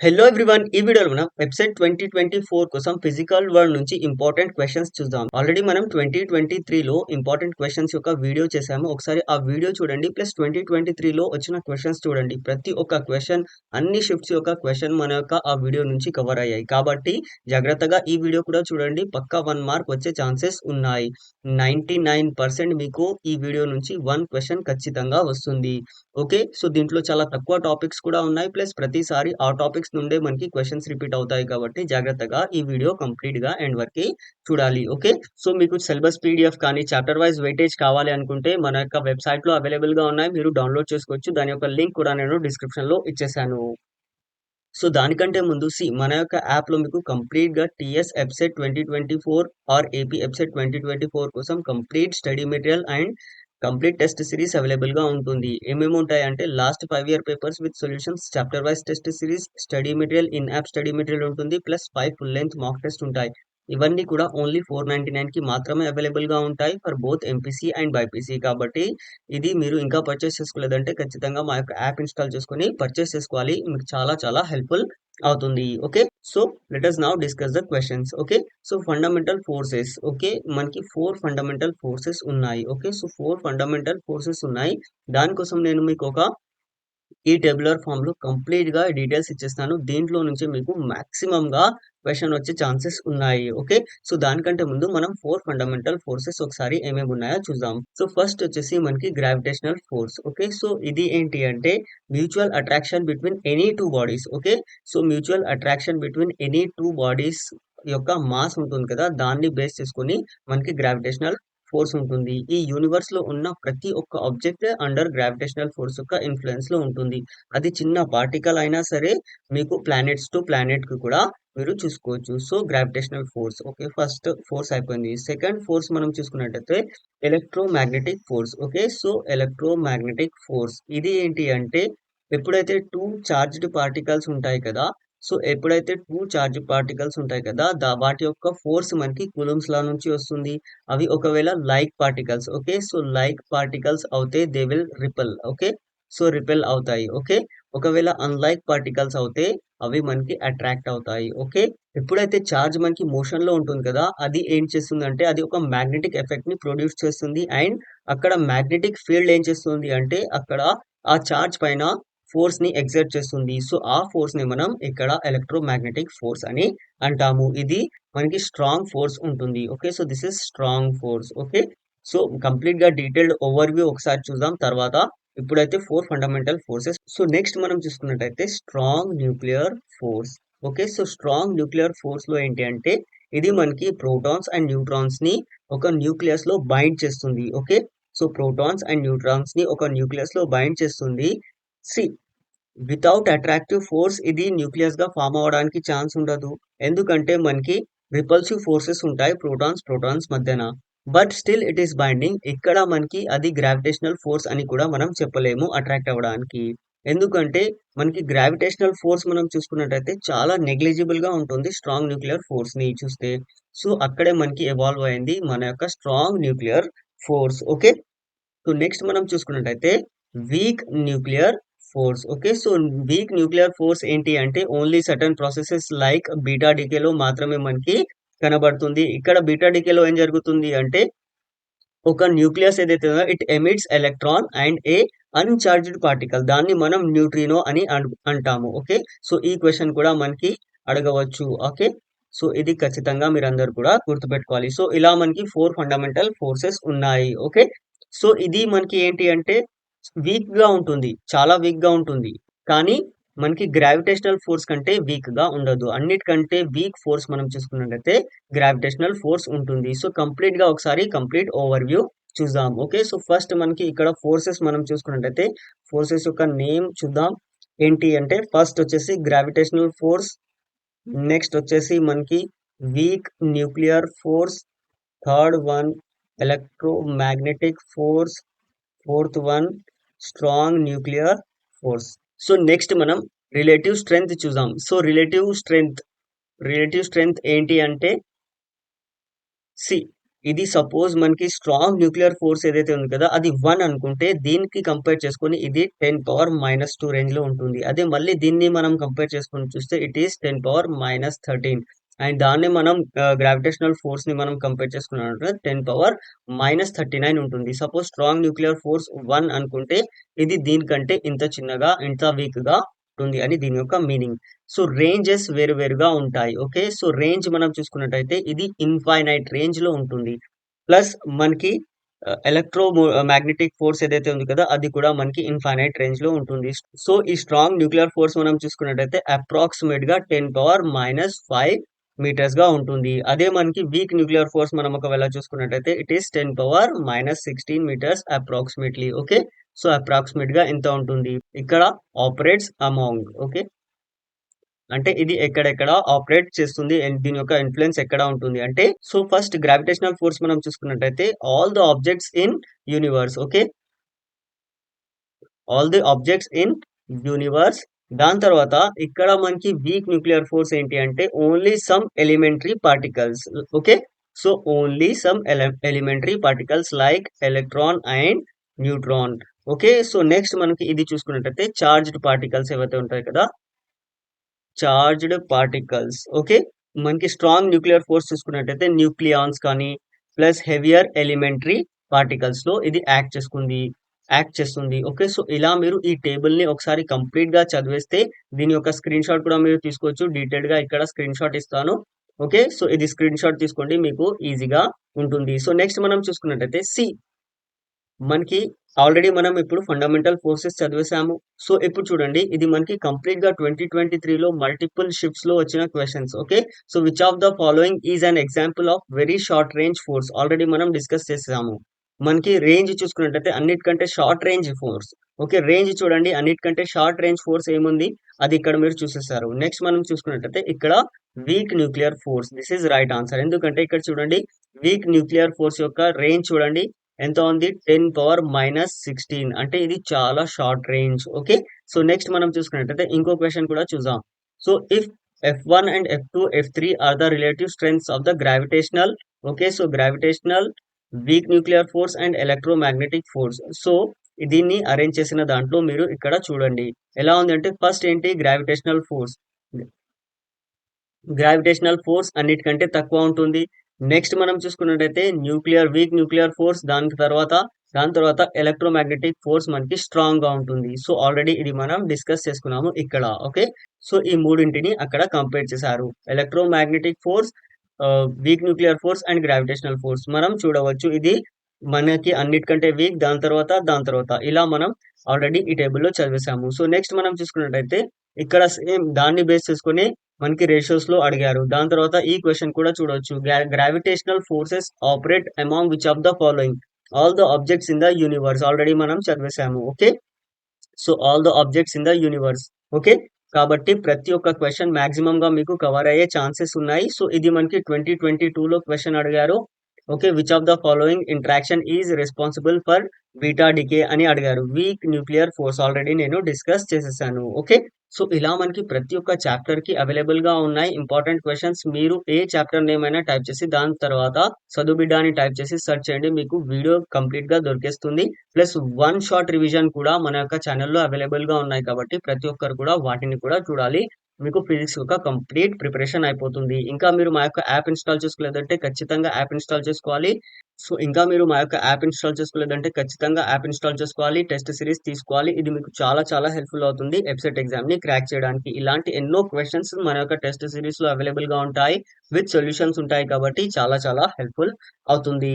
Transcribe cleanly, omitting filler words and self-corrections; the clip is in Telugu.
హలో ఎవ్రీవన్ ఈ వీడియోలో మనం వెబ్సైట్ 2024 కోసం ఫిజికల్ వరల్డ్ నుంచి ఇంపార్టెంట్ క్వశ్చన్స్ చూద్దాం. ఆల్రెడీ మనం 2023లో ఇంపార్టెంట్ క్వశ్చన్స్ యొక్క వీడియో చేసాము. ఒకసారి ఆ వీడియో చూడండి. ప్లస్ 2023లో వచ్చిన క్వశ్చన్స్ చూడండి. ప్రతి ఒక్క క్వశ్చన్ అన్ని షిఫ్ట్స్ యొక్క క్వశ్చన్ మన యొక్క ఆ వీడియో నుంచి కవర్ అయ్యాయి. కాబట్టి జాగ్రత్తగా ఈ వీడియో కూడా చూడండి. పక్కా 1 మార్క్ వచ్చే ఛాన్సెస్ ఉన్నాయి. 99% మీకు ఈ వీడియో నుంచి 1 క్వశ్చన్ ఖచ్చితంగా వస్తుంది. ఓకే. సో దీంట్లో చాలా తక్కువ టాపిక్స్ కూడా ఉన్నాయి. ప్లస్ ప్రతిసారి ఆ టాపిక్స్ నుండే మనకి క్వశ్చన్స్ రిపీట్ అవుతాయి కాబట్టి జాగ్రత్తగా ఈ వీడియో కంప్లీట్‌గా ఎండ్ వరకి చూడాలి. ఓకే. సో మీకు సిలబస్ పీడీఎఫ్ కానీ చాప్టర్ వైస్ వెయిటేజ్ కావాలి అనుకుంటే మన యొక్క వెబ్‌సైట్‌లో అవైలబుల్‌గా ఉన్నాయి. మీరు డౌన్‌లోడ్ చేసుకోవచ్చు. దాని యొక్క లింక్ కూడా నేను డిస్క్రిప్షన్‌లో ఇచ్చేసాను. సో దానికంటే ముందు మన యొక్క యాప్‌లో మీకు కంప్లీట్‌గా టీఎస్ ఎబ్సెట్ 2024 ఆర్ ఏపీ ఎబ్సెట్ 2024 కోసం complete study material and complete test series అవైలబుల్‌గా ఉంటుంది. ఏమేమి ఉంటాయంటే last 5 year papers with solutions, chapter wise test series, study material, in app study material ఉంటుంది. Plus 5 full length mock test ఉంటాయి. ఇవన్నీ కూడా ఓన్లీ 499కి మాత్రమే అవైలబుల్‌గా ఉంటాయి for both MPC and BiPC. కాబట్టి ఇది మీరు ఇంకా పర్చేస్ చేసుకోలేదంటే ఖచ్చితంగా మా యొక్క యాప్ ఇన్‌స్టాల్ చేసుకొని పర్చేస్ చేసుకోవాలి. మీకు చాలా చాలా హెల్ప్‌ఫుల్ అవుతుంది. Okay. So let us now discuss the questions. Okay. So fundamental forces. Okay. మనకి 4 ఫండమెంటల్ ఫోర్సెస్ ఉన్నాయి. ఓకే. సో 4 ఫండమెంటల్ ఫోర్సెస్ ఉన్నాయి. దానికోసం నేను మీకు ఒక ఈ టేబులర్ ఫామ్‌లో కంప్లీట్‌గా డీటెయిల్స్ ఇచ్చేస్తాను. దీంట్లో నుంచి మీకు మాక్సిమమ్‌గా క్వెషన్ వచ్చే ఛాన్సెస్ ఉన్నాయి. ఓకే. సో దానికంటే ముందు మనం 4 ఫండమెంటల్ ఫోర్సెస్ ఒకసారి ఏమేమి ఉన్నాయో చూద్దాం. సో ఫస్ట్ వచ్చేసి మనకి గ్రావిటేషనల్ ఫోర్స్. ఓకే. సో ఇది ఏంటి అంటే mutual attraction between any 2 bodies. Okay. So mutual attraction between any 2 bodies యొక్క మాస్ ఉంటుంది కదా! దాన్ని బేస్ చేసుకొని మనకి గ్రావిటేషనల్ ఫోర్స్ ఉంటుంది. ఈ యూనివర్స్‌లో ఉన్న ప్రతి ఒక్క ఆబ్జెక్ట్ అండర్ గ్రావిటేషనల్ ఫోర్స్ యొక్క ఇన్‌ఫ్లూయెన్స్‌లో ఉంటుంది. అది చిన్న పార్టికల్ అయినా సరే మీకు ప్లానెట్స్ టు ప్లానెట్‌కి కూడా మీరు చూసుకోవచ్చు. So, gravitational force. Okay. First force అయిపోయింది. సెకండ్ ఫోర్స్ మనం చూసుకున్నట్టయితే electromagnetic force. Okay. So, electromagnetic force ఇది ఏంటి అంటే ఎప్పుడైతే 2 చార్జ్డ్ పార్టికల్స్ ఉంటాయి కదా! సో, ఎప్పుడైతే 2 చార్జ్డ్ పార్టికల్స్ ఉంటాయి కదా! వాటి యొక్క ఫోర్స్ మనకి కూలమ్స్ లా నుంచి వస్తుంది. అవి ఒకవేళ like particles. Okay. So like particles అవుతే they will repel. Okay. So repel అవుతాయి. ఓకే. ఒకవేళ అన్లైక్ పార్టికల్స్ అవుతే అవి మనకి అట్రాక్ట్ అవుతాయి. ఓకే. ఎప్పుడైతే చార్జ్ మనకి మోషన్ లో ఉంటుంది కదా! అది ఏం చేస్తుందంటే అది ఒక మ్యాగ్నెటిక్ ఎఫెక్ట్ ని ప్రొడ్యూస్ చేస్తుంది. అండ్ అక్కడ మ్యాగ్నెటిక్ ఫీల్డ్ ఏం చేస్తుంది అంటే అక్కడ ఆ చార్జ్ పైన ఫోర్స్ ని ఎగ్జర్ట్ చేస్తుంది. సో ఆ ఫోర్స్ ని మనం ఇక్కడ ఎలక్ట్రోమాగ్నెటిక్ ఫోర్స్ అని అంటాము. ఇది మనకి స్ట్రాంగ్ ఫోర్స్ ఉంటుంది. Okay. So this is strong force. Okay. So complete గా డీటెయిల్డ్ ఓవర్‌వ్యూ ఒకసారి చూద్దాం తర్వాత. ఇప్పుడైతే 4 ఫండమెంటల్ ఫోర్సెస్. సో నెక్స్ట్ మనం చూసుకున్నట్టయితే strong nuclear force. Okay. So strong nuclear force లో ఏంటి అంటే ఇది మనకి ప్రోటాన్స్ అండ్ న్యూట్రాన్స్ ని ఒక న్యూక్లియస్ లో బైండ్ చేస్తుంది. Okay. So protons and neutrons ని ఒక న్యూక్లియస్ లో బైండ్ చేస్తుంది. సి వితౌట్ అట్రాక్టివ్ ఫోర్స్ ఇది న్యూక్లియస్ గా ఫామ్ అవ్వడానికి ఛాన్స్ ఉండదు. ఎందుకంటే మనకి రిపల్సివ్ ఫోర్సెస్ ఉంటాయి ప్రోటాన్స్ మధ్యన. But still it is binding. ఇక్కడ మనకి అది గ్రావిటేషనల్ ఫోర్స్ అని కూడా మనం చెప్పలేము అట్రాక్ట్ అవ్వడానికి. ఎందుకంటే మనకి గ్రావిటేషనల్ ఫోర్స్ మనం చూసుకున్నట్టయితే చాలా నెగ్లిజిబుల్ గా ఉంటుంది స్ట్రాంగ్ న్యూక్లియర్ ఫోర్స్ ని చూస్తే. సో అక్కడే మనకి ఎవాల్వ్ అయింది మన యొక్క strong nuclear force. Okay. So next మనం చూసుకున్నట్టయితే weak nuclear force. Okay. So weak nuclear force ఏంటి అంటే only certain processes like beta డికేలో మాత్రమే మనకి కనబడుతుంది. ఇక్కడ బీటా డికేలో ఏం జరుగుతుంది అంటే ఒక న్యూక్లియస్ ఏదైతే ఉందో it emits electron and a uncharged particle. దాన్ని మనం న్యూట్రినో అని అంటాము. ఓకే. సో ఈ క్వెషన్ కూడా మనకి అడగవచ్చు. ఓకే. సో ఇది ఖచ్చితంగా మీరందరూ కూడా గుర్తుపెట్టుకోవాలి. సో ఇలా మనకి 4 ఫండమెంటల్ ఫోర్సెస్ ఉన్నాయి. ఓకే. సో ఇది మనకి ఏంటి అంటే వీక్‌గా ఉంటుంది. చాలా వీక్‌గా ఉంటుంది. కానీ మనకి గ్రావిటేషనల్ ఫోర్స్ కంటే వీక్‌గా ఉండదు. అన్నిటికంటే వీక్ ఫోర్స్ మనం చూసుకున్నట్లయితే గ్రావిటేషనల్ ఫోర్స్ ఉంటుంది. సో కంప్లీట్‌గా ఒకసారి కంప్లీట్ ఓవర్‌వ్యూ చూద్దాం. ఓకే. సో ఫస్ట్ మనకి ఇక్కడ ఫోర్సెస్ మనం చూసుకున్నట్టయితే ఫోర్సెస్ యొక్క నేమ్ చూద్దాం. ఏంటి అంటే ఫస్ట్ వచ్చేసి గ్రావిటేషనల్ ఫోర్స్, నెక్స్ట్ వచ్చేసి మనకి week nuclear force, third one electromagnetic force, fourth one strong nuclear force. So next మనం రిలేటివ్ స్ట్రెంగ్త్ చూద్దాం. సో రిలేటివ్ స్ట్రెంగ్త్ ఏంటి అంటే సి ఇది సపోజ్ మనకి స్ట్రాంగ్ న్యూక్లియర్ ఫోర్స్ ఏదైతే ఉంది కదా అది 1 అనుకుంటే దీనికి కంపేర్ చేసుకొని ఇది 10⁻⁻2 రేంజ్ లో ఉంటుంది. అదే మళ్ళీ దీన్ని మనం కంపేర్ చేసుకొని చూస్తే ఇట్ ఈస్ 10⁻−13 అండ్ దాన్ని మనం గ్రావిటేషనల్ ఫోర్స్ ని మనం కంపేర్ చేసుకున్నట్టు 10⁻−39 ఉంటుంది. సపోజ్ స్ట్రాంగ్ న్యూక్లియర్ ఫోర్స్ 1 అనుకుంటే ఇది దీనికంటే ఇంత చిన్నగా ఇంత వీక్ గా ఉంటుంది అని దీని యొక్క మీనింగ్. సో రేంజెస్ వేరువేరుగా ఉంటాయి. ఓకే, సో రేంజ్ మనం చూసుకున్నట్టయితే ఇది ఇన్ఫైనైట్ రేంజ్ లో ఉంటుంది. ప్లస్ మనకి ఎలక్ట్రో మ్యాగ్నెటిక్ ఫోర్స్ ఏదైతే ఉంది కదా అది కూడా మనకి ఇన్ఫైనైట్ రేంజ్ లో ఉంటుంది. సో ఈ స్ట్రాంగ్ న్యూక్లియర్ ఫోర్స్ మనం చూసుకున్నట్టయితే అప్రాక్సిమేట్ గా 10⁻−5 మీటర్స్ గా ఉంటుంది. అదే మనకి వీక్ న్యూక్లియర్ ఫోర్స్ మనం ఒకవేళ చూసుకున్నట్టయితే it is 10⁻−16 meters approximately. Okay, so approximate గా ఎంత ఉంటుంది ఇక్కడ ఆపరేట్స్ అమాంగ్. ఓకే, అంటే ఇది ఎక్కడెక్కడ ఆపరేట్ చేస్తుంది దీని యొక్క ఇన్ఫ్లుయెన్స్ ఎక్కడ ఉంటుంది అంటే సో ఫస్ట్ గ్రావిటేషనల్ ఫోర్స్ మనం చూసుకున్నట్టయితే all the objects in universe. Okay, all the objects in universe. దాని తర్వాత ఇక్కడ మనకి వీక్ న్యూక్లియర్ ఫోర్స్ ఏంటి అంటే only some elementary particles. Okay, so only some elementary particles like electron and neutron. Okay, so next మనకి ఇది చూసుకున్నట్టయితే చార్జ్డ్ పార్టికల్స్ ఏవైతే ఉంటాయి కదా చార్జ్డ్ పార్టికల్స్. ఓకే, మనకి స్ట్రాంగ్ న్యూక్లియర్ ఫోర్స్ చూసుకున్నట్టయితే న్యూక్లియాన్స్ కానీ ప్లస్ హెవియర్ ఎలిమెంటరీ పార్టికల్స్ లో ఇది యాక్ట్ చేస్తుంది. ఓకే, సో ఇలా మీరు ఈ టేబుల్ ని ఒకసారి కంప్లీట్ గా చదివేస్తే దీని యొక్క స్క్రీన్ షాట్ కూడా మీరు తీసుకోవచ్చు. డీటెయిల్డ్ గా ఇక్కడ స్క్రీన్ షాట్ ఇస్తాను. ఓకే, సో ఇది స్క్రీన్ షాట్ తీసుకోండి, మీకు ఈజీగా ఉంటుంది. సో నెక్స్ట్ మనం చూసుకున్నట్టయితే మనకి ఆల్రెడీ మనం ఇప్పుడు ఫండమెంటల్ ఫోర్సెస్ చదివేసాము. సో ఇప్పుడు చూడండి ఇది మనకి కంప్లీట్ గా 2023లో మల్టిపుల్ షిఫ్ట్స్ లో వచ్చిన questions. Okay, so which of the following is an example of very short range force already మనం డిస్కస్ చేసాము. మనకి రేంజ్ చూసుకున్నట్టయితే అన్నిటికంటే short range force. Okay, range చూడండి అన్నిటికంటే షార్ట్ రేంజ్ ఫోర్స్ ఏముంది అది ఇక్కడ మీరు చూసేసారు. నెక్స్ట్ మనం చూసుకున్నట్టయితే ఇక్కడ week nuclear force, this is right answer. ఎందుకంటే ఇక్కడ చూడండి వీక్ న్యూక్లియర్ ఫోర్స్ యొక్క రేంజ్ చూడండి ఎంత ఉంది 10⁻−16 అంటే ఇది చాలా short range. Okay, so next మనం చూసుకున్నట్టయితే ఇంకో క్వశ్చన్ కూడా చూద్దాం. So if F1 and F2 F3 are the relative strengths of the gravitational, okay, so gravitational, weak nuclear force and electromagnetic force. So దీన్ని అరేంజ్ చేసిన దాంట్లో మీరు ఇక్కడ చూడండి ఎలా ఉంది అంటే ఫస్ట్ ఏంటి గ్రావిటేషనల్ ఫోర్స్ అన్నిటికంటే తక్కువ ఉంటుంది. నెక్స్ట్ మనం చూసుకున్నట్టయితే వీక్ న్యూక్లియర్ ఫోర్స్ దాని తర్వాత ఎలక్ట్రోమాగ్నెటిక్ ఫోర్స్ మనకి స్ట్రాంగ్ గా ఉంటుంది. సో ఆల్రెడీ ఇది మనం డిస్కస్ చేసుకున్నాము ఇక్కడ. ఓకే, సో ఈ మూడింటిని అక్కడ కంపేర్ చేశారు, electromagnetic force, week nuclear force and gravitational force. మనం చూడవచ్చు ఇది మనకి అన్నిటికంటే వీక్ దాని తర్వాత ఇలా మనం ఆల్రెడీ ఈ టేబుల్లో చదివేసాము. సో నెక్స్ట్ మనం చూసుకున్నట్టయితే ఇక్కడ సేమ్ దాన్ని బేస్ చేసుకుని మనకి రేషియోస్ లో అడిగారు. దాని తర్వాత ఈ క్వశ్చన్ కూడా చూడవచ్చు, gravitational forces operate among which of the following all the objects in the universe. Already మనం చదివేసాము. Okay, so all the objects in the universe. Okay, కాబట్టి ప్రతి ఒక్క క్వశ్చన్ మాక్సిమం గా మీకు కవర్ అయ్యే ఛాన్సెస్ ఉన్నాయి. సో ఇది మనకి 2022లో క్వశ్చన్ అడిగారు. Okay, which of the following interaction is responsible for beta decay అని అడిగారు. వీక్ న్యూక్లియర్ ఫోర్స్ ఆల్రెడీ నేను డిస్కస్ చేసేసాను. ఓకే, సో ఇలా మనకి ప్రతి ఒక్క చాప్టర్ కి అవైలబుల్ గా ఉన్నాయి ఇంపార్టెంట్ క్వశ్చన్స్. మీరు ఏ చాప్టర్ నేమ్ అయినా టైప్ చేసి దాని తర్వాత చదువుబిడ్డ అని టైప్ చేసి సెర్చ్ చేయండి, మీకు వీడియో కంప్లీట్ గా దొరికేస్తుంది. ప్లస్ 1 షాట్ రివిజన్ కూడా మన యొక్క ఛానల్లో అవైలబుల్ గా ఉన్నాయి కాబట్టి ప్రతి ఒక్కరు కూడా వాటిని కూడా చూడాలి. మీకు ఫిజిక్స్ యొక్క కంప్లీట్ ప్రిపరేషన్ అయిపోతుంది. ఇంకా మీరు మా యొక్క యాప్ ఇన్స్టాల్ చేసుకోలేదంటే ఖచ్చితంగా యాప్ ఇన్స్టాల్ చేసుకోవాలి. సో ఇంకా మీరు మా యొక్క యాప్ ఇన్స్టాల్ చేసుకోలేదంటే ఖచ్చితంగా యాప్ ఇన్స్టాల్ చేసుకోవాలి, టెస్ట్ సిరీస్ తీసుకోవాలి. ఇది మీకు చాలా చాలా హెల్ప్ఫుల్ అవుతుంది ఎబ్సెట్ ఎగ్జామ్ ని క్రాక్ చేయడానికి. ఇలాంటి ఎన్నో క్వశ్చన్స్ మన యొక్క టెస్ట్ సిరీస్ లో అవైలబుల్ గా ఉంటాయి, విత్ సొల్యూషన్స్ ఉంటాయి కాబట్టి చాలా చాలా హెల్ప్ఫుల్ అవుతుంది.